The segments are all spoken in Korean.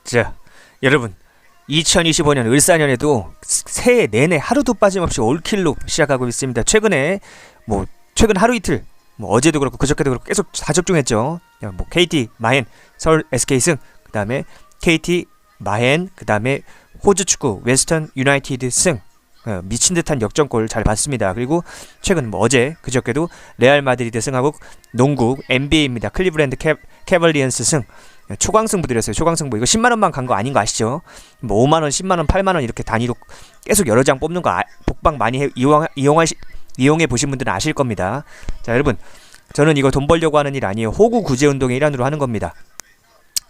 자, 여러분 2025년 을사년에도 새해 내내 하루도 빠짐없이 올킬로 시작하고 있습니다. 최근 하루 이틀 어제도 그렇고 그저께도 그렇고 계속 다접종했죠. KT 마헨 서울 SK승, 그 다음에 KT 마헨, 그 다음에 호주 축구 웨스턴 유나이티드 승, 미친듯한 역전골 잘 봤습니다. 그리고 최근 어제 그저께도 레알 마드리드 승하고 농구 NBA입니다. 클리브랜드 캐벌리언스 승. 초강승부 드렸어요. 초강승부. 이거 10만원만 간 거 아닌 거 아시죠? 5만원, 10만원, 8만원 이렇게 단위로 계속 여러 장 뽑는 거 복방 많이 이용해 보신 분들은 아실 겁니다. 자, 여러분, 저는 이거 돈 벌려고 하는 일 아니에요. 호구 구제 운동의 일환으로 하는 겁니다.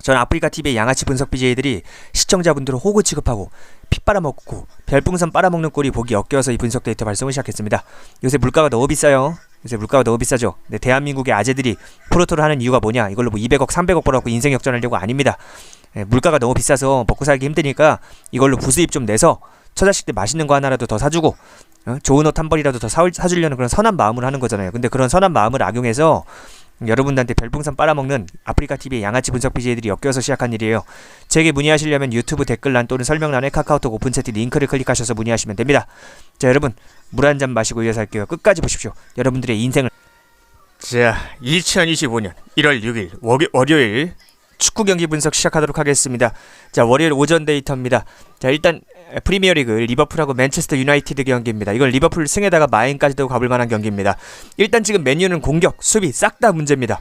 전 아프리카TV의 양아치 분석 BJ들이 시청자분들을 호구 취급하고 피 빨아먹고 별풍선 빨아먹는 꼴이 보기 역겨워서 이 분석 데이터 발송을 시작했습니다. 요새 물가가 너무 비싸요. 요새 물가가 너무 비싸죠. 근데 대한민국의 아재들이 프로토를 하는 이유가 뭐냐? 이걸로 뭐 200억, 300억 벌어갖고 인생 역전하려고 아닙니다. 물가가 너무 비싸서 먹고 살기 힘드니까 이걸로 부수입 좀 내서 처자식들 맛있는 거 하나라도 더 사주고 좋은 옷 한 벌이라도 더 사주려는 그런 선한 마음으로 하는 거잖아요. 근데 그런 선한 마음을 악용해서 여러분들한테 별풍선 빨아먹는 아프리카TV의 양아치 분석 BJ들이 엮여서 시작한 일이에요. 제게 문의하시려면 유튜브 댓글란 또는 설명란에 카카오톡 오픈 채팅 링크를 클릭하셔서 문의하시면 됩니다. 자, 여러분, 물 한 잔 마시고 이어서 할게요. 끝까지 보십시오. 여러분들의 인생을. 자, 2025년 1월 6일 월요일 축구 경기 분석 시작하도록 하겠습니다. 자, 월요일 오전 데이터입니다. 자, 일단 프리미어리그 리버풀하고 맨체스터 유나이티드 경기입니다. 이건 리버풀 승에다가 마인까지도 가볼 만한 경기입니다. 일단 지금 맨유는 공격, 수비 싹 다 문제입니다.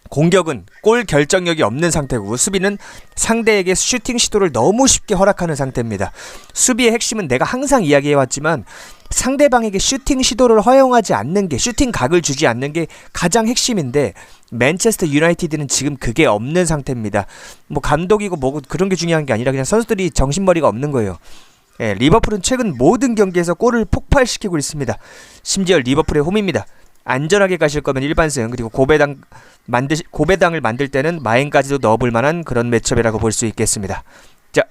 공격은 골 결정력이 없는 상태고 수비는 상대에게 슈팅 시도를 너무 쉽게 허락하는 상태입니다. 수비의 핵심은 내가 항상 이야기해왔지만 상대방에게 슈팅 시도를 허용하지 않는 게, 슈팅 각을 주지 않는 게 가장 핵심인데 맨체스터 유나이티드는 지금 그게 없는 상태입니다. 뭐 감독이고 뭐고 그런 게 중요한 게 아니라 그냥 선수들이 정신머리가 없는 거예요. 리버풀은 최근 모든 경기에서 골을 폭발시키고 있습니다. 심지어 리버풀의 홈입니다. 안전하게 가실 거면 일반승, 그리고 고배당을 만들 때는 마인까지도 넣어볼 만한 그런 매첩이라고 볼 수 있겠습니다. 자,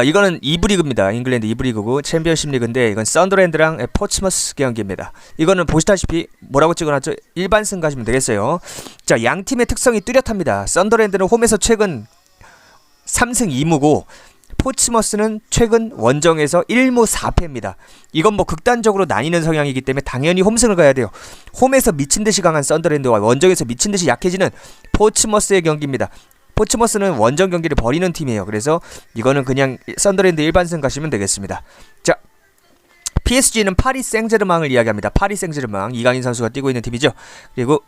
이거는 2부 리그입니다. 잉글랜드 2부 리그고 챔피언십 리그인데 이건 썬더랜드랑 포츠머스 경기입니다. 이거는 보시다시피 뭐라고 찍어놨죠? 일반승 가시면 되겠어요. 자, 양 팀의 특성이 뚜렷합니다. 썬더랜드는 홈에서 최근 3승 2무고 포츠머스는 최근 원정에서 1무 4패입니다. 이건 뭐 극단적으로 나뉘는 성향이기 때문에 당연히 홈승을 가야 돼요. 홈에서 미친듯이 강한 썬더랜드와 원정에서 미친듯이 약해지는 포츠머스의 경기입니다. 포츠머스는 원정 경기를 벌이는 팀이에요. 그래서 이거는 그냥 썬더랜드 일반승 가시면 되겠습니다. 자, PSG는 파리 생제르맹을 이야기합니다. 파리 생제르맹, 이강인 선수가 뛰고 있는 팀이죠. 그리고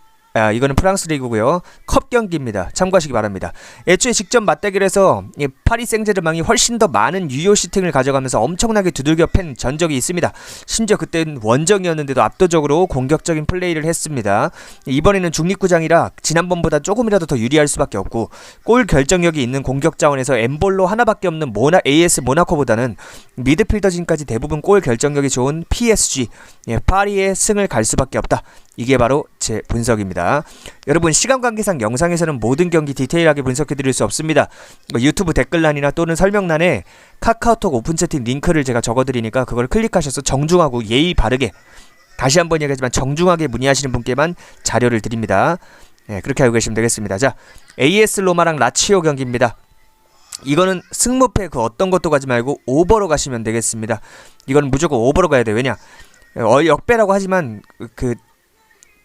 이거는 프랑스 리그고요. 컵 경기입니다. 참고하시기 바랍니다. 애초에 직접 맞대결에서 이 파리 생제르맹이 훨씬 더 많은 유효 슈팅을 가져가면서 엄청나게 두들겨 팬 전적이 있습니다. 심지어 그때는 원정이었는데도 압도적으로 공격적인 플레이를 했습니다. 이번에는 중립구장이라 지난번보다 조금이라도 더 유리할 수밖에 없고 골 결정력이 있는 공격 자원에서 엠볼로 하나밖에 없는 AS 모나코보다는 미드필더진까지 대부분 골 결정력이 좋은 PSG, 파리의 승을 갈 수밖에 없다. 이게 바로 제 분석입니다. 여러분, 시간 관계상 영상에서는 모든 경기 디테일하게 분석해드릴 수 없습니다. 유튜브 댓글란이나 또는 설명란에 카카오톡 오픈 채팅 링크를 제가 적어드리니까 그걸 클릭하셔서 정중하고 예의 바르게, 다시 한번 얘기하지만 정중하게 문의하시는 분께만 자료를 드립니다. 그렇게 알고 계시면 되겠습니다. 자, AS 로마랑 라치오 경기입니다. 이거는 승무패 그 어떤 것도 가지 말고 오버로 가시면 되겠습니다. 이거는 무조건 오버로 가야 돼요. 왜냐? 역배라고 하지만 그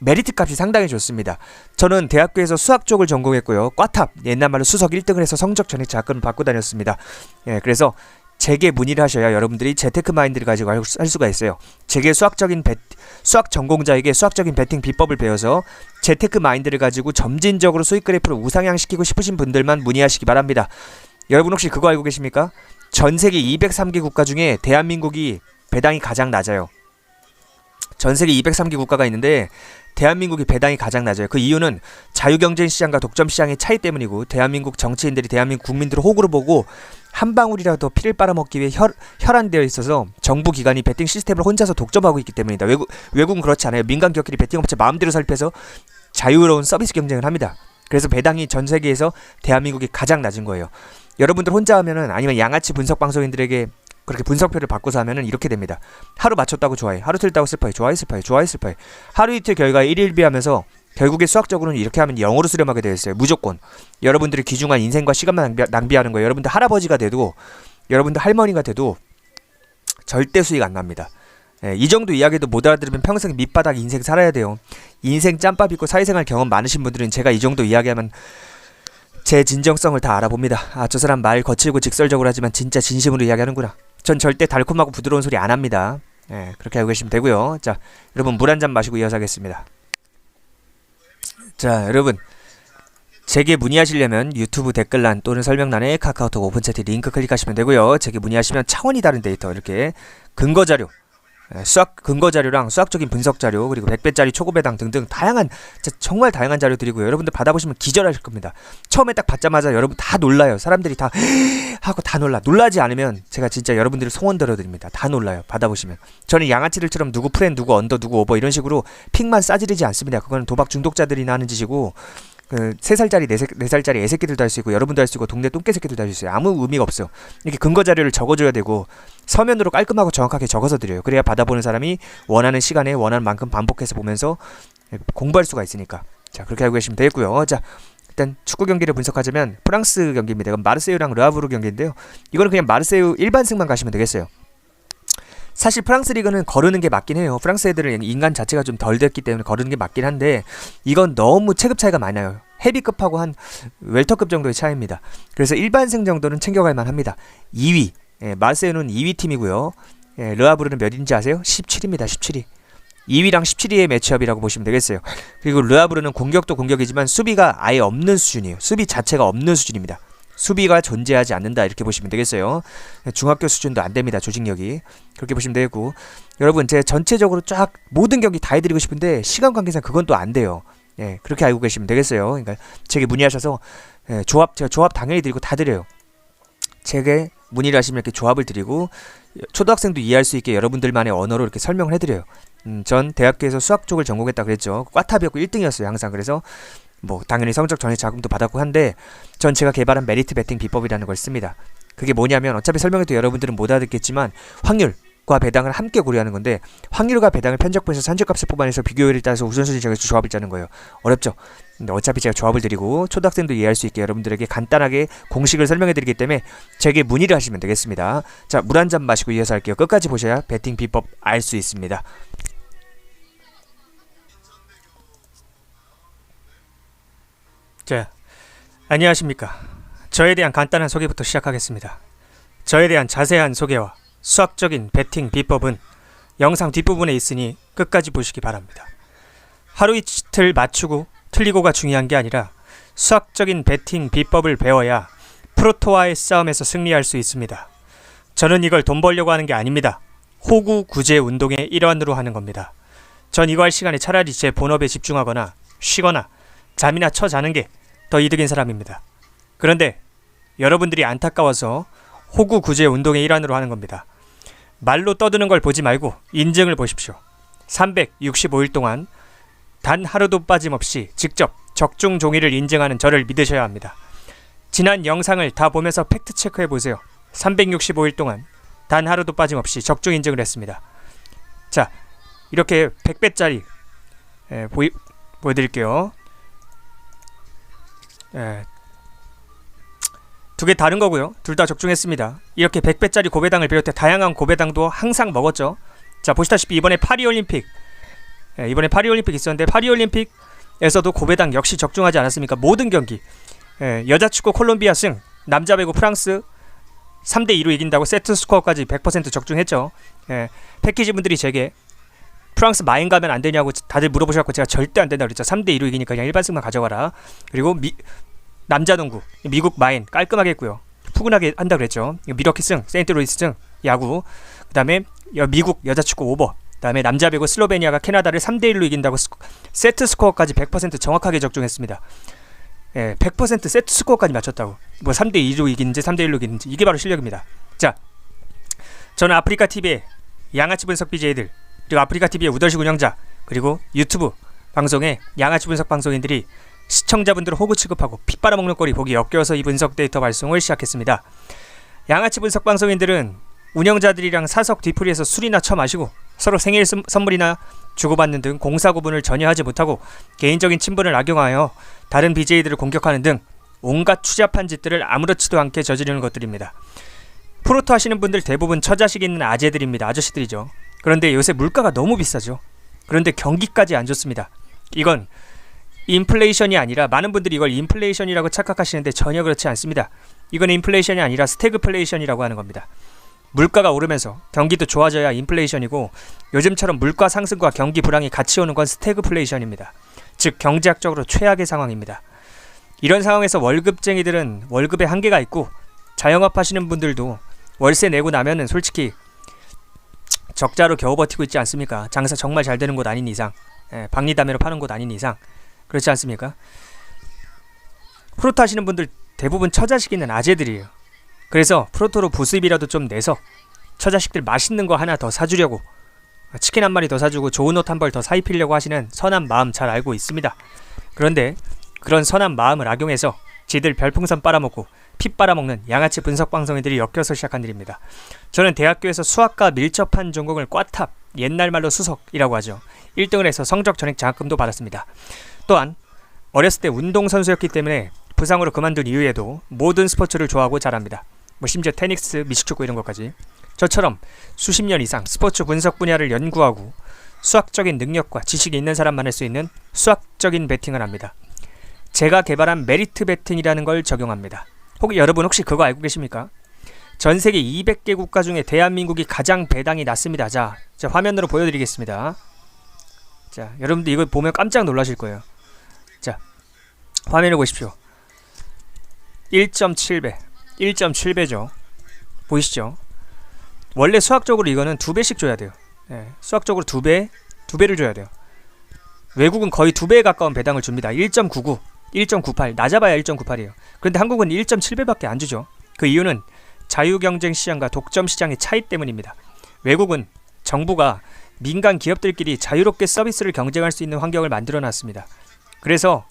메리트 값이 상당히 좋습니다. 저는 대학교에서 수학 쪽을 전공했고요. 꽈탑, 옛날 말로 수석 1등을 해서 성적 전액 자금을 받고 다녔습니다. 그래서 제게 문의를 하셔야 여러분들이 재테크 마인드를 가지고 할 수가 있어요. 제게 수학 전공자에게 수학적인 베팅 비법을 배워서 재테크 마인드를 가지고 점진적으로 수익 그래프를 우상향시키고 싶으신 분들만 문의하시기 바랍니다. 여러분 혹시 그거 알고 계십니까? 전 세계 203개 국가 중에 대한민국이 배당이 가장 낮아요. 전 세계 203개 국가가 있는데 대한민국이 배당이 가장 낮아요. 그 이유는 자유경쟁시장과 독점시장의 차이 때문이고, 대한민국 정치인들이 대한민국 국민들을 호구로 보고 한 방울이라도 피를 빨아먹기 위해 혈안되어 있어서 정부 기관이 베팅 시스템을 혼자서 독점하고 있기 때문이다. 외국은 그렇지 않아요. 민간 기업끼리 베팅업체 마음대로 설립해서 자유로운 서비스 경쟁을 합니다. 그래서 배당이 전 세계에서 대한민국이 가장 낮은 거예요. 여러분들 혼자 하면은, 아니면 양아치 분석 방송인들에게 그렇게 분석표를 바꿔서 하면은 이렇게 됩니다. 하루 맞췄다고 좋아해, 하루 틀렸다고 슬퍼해, 좋아해, 슬퍼해, 좋아해, 슬퍼해. 하루 이틀 결과에 1일 비하면서 결국에 수학적으로는 이렇게 하면 0으로 수렴하게 되어 있어요. 무조건. 여러분들이 귀중한 인생과 시간만 낭비하는 거예요. 여러분들 할아버지가 돼도, 여러분들 할머니가 돼도 절대 수익 안 납니다. 예, 이 정도 이야기도 못 알아들으면 평생 밑바닥 인생 살아야 돼요. 인생 짬밥 있고 사회생활 경험 많으신 분들은 제가 이 정도 이야기하면 제 진정성을 다 알아봅니다. 아, 저 사람 말 거칠고 직설적으로 하지만 진짜 진심으로 이야기하는구나. 전 절대 달콤하고 부드러운 소리 안 합니다. 예, 그렇게 알고 계시면 되고요. 자, 여러분 물 한 잔 마시고 이어서 하겠습니다. 자, 여러분 제게 문의하시려면 유튜브 댓글란 또는 설명란에 카카오톡 오픈채팅 링크 클릭하시면 되고요. 제게 문의하시면 차원이 다른 데이터 이렇게 근거자료, 수학 근거자료랑 수학적인 분석자료, 그리고 100배짜리 초고배당 등등 다양한, 정말 다양한 자료 드리고요. 여러분들 받아보시면 기절하실 겁니다. 처음에 딱 받자마자 여러분 다 놀라요. 사람들이 다 하고 다 놀라지 않으면 제가 진짜 여러분들을 소원 들어드립니다. 다 놀라요. 받아보시면. 저는 양아치들처럼 누구 프렌, 누구 언더, 누구 오버 이런 식으로 픽만 싸지르지 않습니다. 그건 도박 중독자들이나 하는 짓이고, 3살짜리, 4살짜리 애새끼들도 할 수 있고, 여러분도 할 수 있고, 동네 똥개새끼들도 할 수 있어요. 아무 의미가 없어요. 이렇게 근거 자료를 적어줘야 되고, 서면으로 깔끔하고 정확하게 적어서 드려요. 그래야 받아보는 사람이 원하는 시간에 원하는 만큼 반복해서 보면서 공부할 수가 있으니까. 자, 그렇게 알고 계시면 되겠고요. 자, 일단 축구 경기를 분석하자면 프랑스 경기입니다. 이건 마르세유랑 르하브르 경기인데요. 이거는 그냥 마르세유 일반승만 가시면 되겠어요. 사실 프랑스 리그는 거르는 게 맞긴 해요. 프랑스 애들은 인간 자체가 좀 덜 됐기 때문에 거르는 게 맞긴 한데, 이건 너무 체급 차이가 많아요. 헤비급하고 한 웰터급 정도의 차이입니다. 그래서 일반승 정도는 챙겨갈 만합니다. 2위, 마르세유는 2위 팀이고요. 르하브르는 몇인지 아세요? 17위입니다. 17위. 2위랑 17위의 매치업이라고 보시면 되겠어요. 그리고 르하브르는 공격도 공격이지만 수비가 아예 없는 수준이에요. 수비 자체가 없는 수준입니다. 수비가 존재하지 않는다, 이렇게 보시면 되겠어요. 중학교 수준도 안 됩니다. 조직력이. 그렇게 보시면 되고, 여러분 제가 전체적으로 쫙 모든 경기 다 해드리고 싶은데 시간 관계상 그건 또 안 돼요. 예, 그렇게 알고 계시면 되겠어요. 그러니까 제게 문의하셔서 제가 조합 당연히 드리고 다 드려요. 제게 문의를 하시면 이렇게 조합을 드리고 초등학생도 이해할 수 있게 여러분들만의 언어로 이렇게 설명을 해드려요. 전 대학교에서 수학 쪽을 전공했다 그랬죠. 꽈탑이었고 1등이었어요 항상. 그래서 뭐 당연히 성적 전에 자금도 받았고 한데, 전 제가 개발한 메리트 베팅 비법이라는 걸 씁니다. 그게 뭐냐면, 어차피 설명해도 여러분들은 못 알아듣겠지만 확률과 배당을 함께 고려하는 건데, 확률과 배당을 편적해서 산출값을 뽑아내서 비교율을 따서 우선순위 정해서 조합을 짜는 거예요. 어렵죠? 근데 어차피 제가 조합을 드리고 초등학생도 이해할 수 있게 여러분들에게 간단하게 공식을 설명해 드리기 때문에 제게 문의를 하시면 되겠습니다. 자, 물 한 잔 마시고 이어서 할게요. 끝까지 보셔야 베팅 비법 알 수 있습니다. 자, 안녕하십니까. 저에 대한 간단한 소개부터 시작하겠습니다. 저에 대한 자세한 소개와 수학적인 베팅 비법은 영상 뒷부분에 있으니 끝까지 보시기 바랍니다. 하루 이틀 맞추고 틀리고가 중요한 게 아니라 수학적인 베팅 비법을 배워야 프로토와의 싸움에서 승리할 수 있습니다. 저는 이걸 돈 벌려고 하는 게 아닙니다. 호구 구제 운동의 일환으로 하는 겁니다. 전 이거 할 시간에 차라리 제 본업에 집중하거나 쉬거나 잠이나 자는 게 더 이득인 사람입니다. 그런데 여러분들이 안타까워서 호구 구제 운동의 일환으로 하는 겁니다. 말로 떠드는 걸 보지 말고 인증을 보십시오. 365일 동안 단 하루도 빠짐없이 직접 적중 종이를 인증하는 저를 믿으셔야 합니다. 지난 영상을 다 보면서 팩트 체크해 보세요. 365일 동안 단 하루도 빠짐없이 적중 인증을 했습니다. 자, 이렇게 100배짜리 보여드릴게요. 두 개 다른 거고요. 둘 다 적중했습니다. 이렇게 100배짜리 고배당을 비롯해 다양한 고배당도 항상 먹었죠. 자, 보시다시피 이번에 파리올림픽 있었는데, 파리올림픽에서도 고배당 역시 적중하지 않았습니까? 모든 경기, 여자축구 콜롬비아 승, 남자 배구 프랑스 3대2로 이긴다고 세트 스코어까지 100% 적중했죠. 패키지 분들이 제게 프랑스 마인 가면 안 되냐고 다들 물어보셔서 제가 절대 안 된다고 그랬죠. 3대2로 이기니까 그냥 일반승만 가져가라. 그리고 남자 농구 미국 마인 깔끔하게 했고요. 푸근하게 한다 그랬죠. 미러키 승, 세인트루이스 승, 야구. 그 다음에 미국 여자축구 오버. 그 다음에 남자 배구 슬로베니아가 캐나다를 3대1로 이긴다고 세트 스코어까지 100% 정확하게 적중했습니다. 100% 세트 스코어까지 맞췄다고. 뭐 3대2로 이기는지 3대1로 이기는지, 이게 바로 실력입니다. 자, 저는 아프리카TV의 양아치 분석 BJ들, 그리고 아프리카TV의 우더식 운영자, 그리고 유튜브 방송의 양아치 분석 방송인들이 시청자분들을 호구 취급하고 피 빨아먹는 꼴이 보기 역겨워서 이 분석 데이터 발송을 시작했습니다. 양아치 분석 방송인들은 운영자들이랑 사석 뒤풀이에서 술이나 처마시고 서로 생일 선물이나 주고받는 등 공사 구분을 전혀 하지 못하고 개인적인 친분을 악용하여 다른 BJ들을 공격하는 등 온갖 추잡한 짓들을 아무렇지도 않게 저지르는 것들입니다. 프로토 하시는 분들 대부분 처자식 있는 아재들입니다. 아저씨들이죠. 그런데 요새 물가가 너무 비싸죠. 그런데 경기까지 안 좋습니다. 이건 인플레이션이 아니라, 많은 분들이 이걸 인플레이션이라고 착각하시는데 전혀 그렇지 않습니다. 이건 인플레이션이 아니라 스태그플레이션이라고 하는 겁니다. 물가가 오르면서 경기도 좋아져야 인플레이션이고, 요즘처럼 물가 상승과 경기 불황이 같이 오는 건 스태그플레이션입니다. 즉 경제학적으로 최악의 상황입니다. 이런 상황에서 월급쟁이들은 월급에 한계가 있고, 자영업 하시는 분들도 월세 내고 나면은 솔직히 적자로 겨우 버티고 있지 않습니까? 장사 정말 잘 되는 곳 아닌 이상, 박리담회로 파는 곳 아닌 이상, 그렇지 않습니까? 프로토 하시는 분들 대부분 처자식 있는 아재들이에요. 그래서 프로토로 부수입이라도 좀 내서 처자식들 맛있는 거 하나 더 사주려고, 치킨 한 마리 더 사주고 좋은 옷 한 벌 더 사입히려고 하시는 선한 마음 잘 알고 있습니다. 그런데 그런 선한 마음을 악용해서 지들 별풍선 빨아먹고 피 빨아먹는 양아치 분석방송이들이 엮여서 시작한 일입니다. 저는 대학교에서 수학과 밀접한 전공을 꽈탑, 옛날 말로 수석이라고 하죠. 1등을 해서 성적 전액 장학금도 받았습니다. 또한 어렸을 때 운동선수였기 때문에 부상으로 그만둔 이후에도 모든 스포츠를 좋아하고 잘합니다. 심지어 테니스, 미식축구 이런 것까지. 저처럼 수십 년 이상 스포츠 분석 분야를 연구하고 수학적인 능력과 지식이 있는 사람만 할 수 있는 수학적인 베팅을 합니다. 제가 개발한 메리트 베팅이라는 걸 적용합니다. 여러분 혹시 그거 알고 계십니까? 전 세계 200개 국가 중에 대한민국이 가장 배당이 낮습니다. 자, 화면으로 보여드리겠습니다. 자, 여러분들 이거 보면 깜짝 놀라실 거예요. 자, 화면을 보십시오. 1.7배 1.7배죠. 보이시죠? 원래 수학적으로 이거는 2배씩 줘야 돼요. 수학적으로 2배를 줘야 돼요. 외국은 거의 2배에 가까운 배당을 줍니다. 1.99, 1.98, 낮아봐야 1.98이에요. 그런데 한국은 1.7배밖에 안 주죠. 그 이유는 자유경쟁 시장과 독점 시장의 차이 때문입니다. 외국은 정부가 민간 기업들끼리 자유롭게 서비스를 경쟁할 수 있는 환경을 만들어 놨습니다. 그래서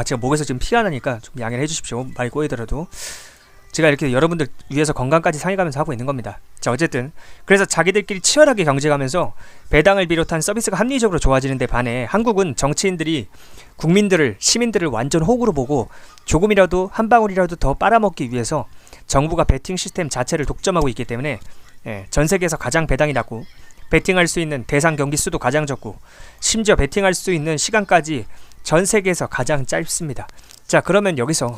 제가 목에서 지금 피가 나니까 좀 양해를 해주십시오. 말이 꼬이더라도 제가 이렇게 여러분들 위해서 건강까지 상해가면서 하고 있는 겁니다. 자, 어쨌든 그래서 자기들끼리 치열하게 경쟁하면서 배당을 비롯한 서비스가 합리적으로 좋아지는데 반해 한국은 정치인들이 국민들을, 시민들을 완전 호구로 보고 조금이라도 한 방울이라도 더 빨아먹기 위해서 정부가 베팅 시스템 자체를 독점하고 있기 때문에 전 세계에서 가장 배당이 낮고 베팅할 수 있는 대상 경기 수도 가장 적고 심지어 베팅할 수 있는 시간까지 전 세계에서 가장 짧습니다. 자, 그러면 여기서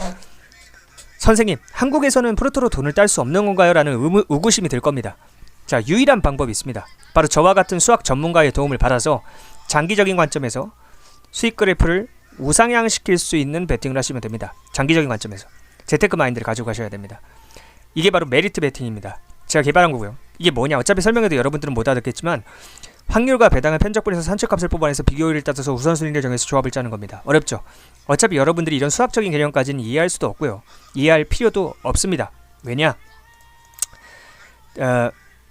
선생님, 한국에서는 프로토로 돈을 딸 수 없는 건가요? 라는 의구심이 들 겁니다. 자, 유일한 방법이 있습니다. 바로 저와 같은 수학 전문가의 도움을 받아서 장기적인 관점에서 수익 그래프를 우상향시킬 수 있는 베팅을 하시면 됩니다. 장기적인 관점에서 재테크 마인드를 가지고 가셔야 됩니다. 이게 바로 메리트 베팅입니다. 제가 개발한 거고요. 이게 뭐냐, 어차피 설명해도 여러분들은 못 알아듣겠지만 확률과 배당을 편적분해서 산출값을 뽑아내서 비교율을 따져서 우선순위를 정해서 조합을 짜는 겁니다. 어렵죠? 어차피 여러분들이 이런 수학적인 개념까지는 이해할 수도 없고요. 이해할 필요도 없습니다. 왜냐?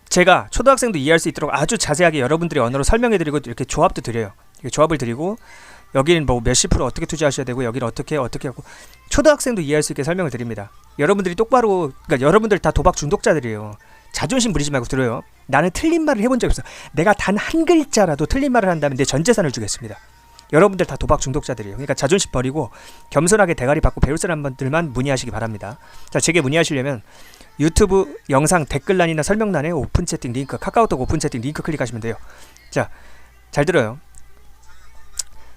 제가 초등학생도 이해할 수 있도록 아주 자세하게 여러분들의 언어로 설명해드리고 이렇게 조합도 드려요. 조합을 드리고 여기는 뭐 몇십 프로 어떻게 투자하셔야 되고 여기는 어떻게 하고 초등학생도 이해할 수 있게 설명을 드립니다. 여러분들이 똑바로, 그러니까 여러분들 다 도박 중독자들이에요. 자존심 부리지 말고 들어요. 나는 틀린 말을 해본 적이 없어. 내가 단 한 글자라도 틀린 말을 한다면 내 전 재산을 주겠습니다. 여러분들 다 도박 중독자들이에요. 그러니까 자존심 버리고 겸손하게 대가리 받고 배울 사람들만 문의하시기 바랍니다. 자, 제게 문의하시려면 유튜브 영상 댓글란이나 설명란에 오픈 채팅 링크, 카카오톡 오픈 채팅 링크 클릭하시면 돼요. 자, 잘 들어요.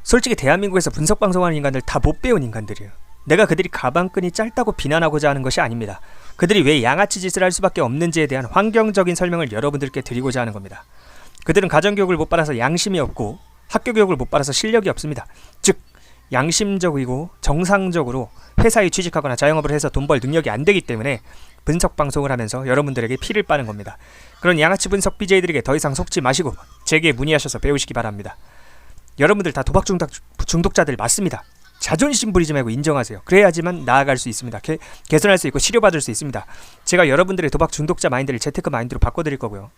솔직히 대한민국에서 분석방송하는 인간들 다 못 배운 인간들이에요. 내가 그들이 가방끈이 짧다고 비난하고자 하는 것이 아닙니다. 그들이 왜 양아치 짓을 할 수밖에 없는지에 대한 환경적인 설명을 여러분들께 드리고자 하는 겁니다. 그들은 가정교육을 못 받아서 양심이 없고 학교교육을 못 받아서 실력이 없습니다. 즉 양심적이고 정상적으로 회사에 취직하거나 자영업을 해서 돈 벌 능력이 안 되기 때문에 분석방송을 하면서 여러분들에게 피를 빠는 겁니다. 그런 양아치 분석 BJ들에게 더 이상 속지 마시고 제게 문의하셔서 배우시기 바랍니다. 여러분들 다 도박 중독자들 맞습니다. 자존심 부리지 말고 인정하세요. 그래야지만 나아갈 수 있습니다. 개선할 수 있고 치료받을 수 있습니다. 제가 여러분들의 도박 중독자 마인드를 재테크 마인드로 바꿔드릴 거고요.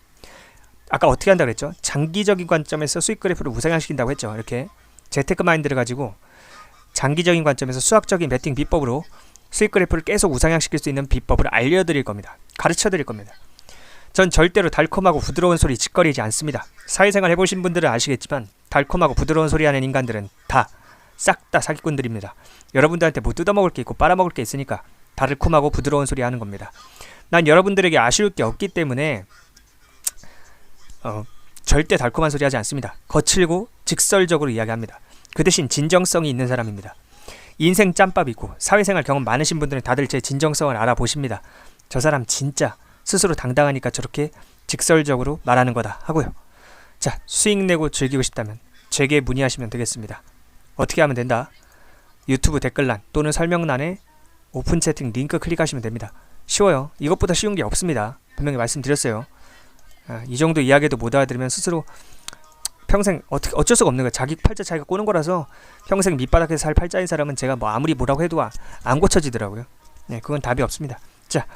아까 어떻게 한다고 했죠? 장기적인 관점에서 수익 그래프를 우상향시킨다고 했죠. 이렇게 재테크 마인드를 가지고 장기적인 관점에서 수학적인 베팅 비법으로 수익 그래프를 계속 우상향시킬 수 있는 비법을 알려드릴 겁니다. 가르쳐드릴 겁니다. 전 절대로 달콤하고 부드러운 소리 짓거리지 않습니다. 사회생활 해보신 분들은 아시겠지만 달콤하고 부드러운 소리 하는 인간들은 다 싹 다 사기꾼들입니다. 여러분들한테 뭐 뜯어먹을 게 있고 빨아먹을 게 있으니까 달콤하고 부드러운 소리 하는 겁니다. 난 여러분들에게 아쉬울 게 없기 때문에 절대 달콤한 소리 하지 않습니다. 거칠고 직설적으로 이야기합니다. 그 대신 진정성이 있는 사람입니다. 인생 짬밥이고 사회생활 경험 많으신 분들은 다들 제 진정성을 알아보십니다. 저 사람 진짜 스스로 당당하니까 저렇게 직설적으로 말하는 거다 하고요. 자, 수익 내고 즐기고 싶다면 제게 문의하시면 되겠습니다. 어떻게 하면 된다? 유튜브 댓글란 또는 설명란에 오픈 채팅 링크 클릭하시면 됩니다. 쉬워요. 이것보다 쉬운 게 없습니다. 분명히 말씀드렸어요. 이 정도 이야기도 못 알아들으면 스스로 평생 어쩔 수가 없는 거예요. 자기 팔자 자기가 꼬는 거라서 평생 밑바닥에서 살 팔자인 사람은 제가 뭐 아무리 뭐라고 해도 안 고쳐지더라고요. 네, 그건 답이 없습니다. 자,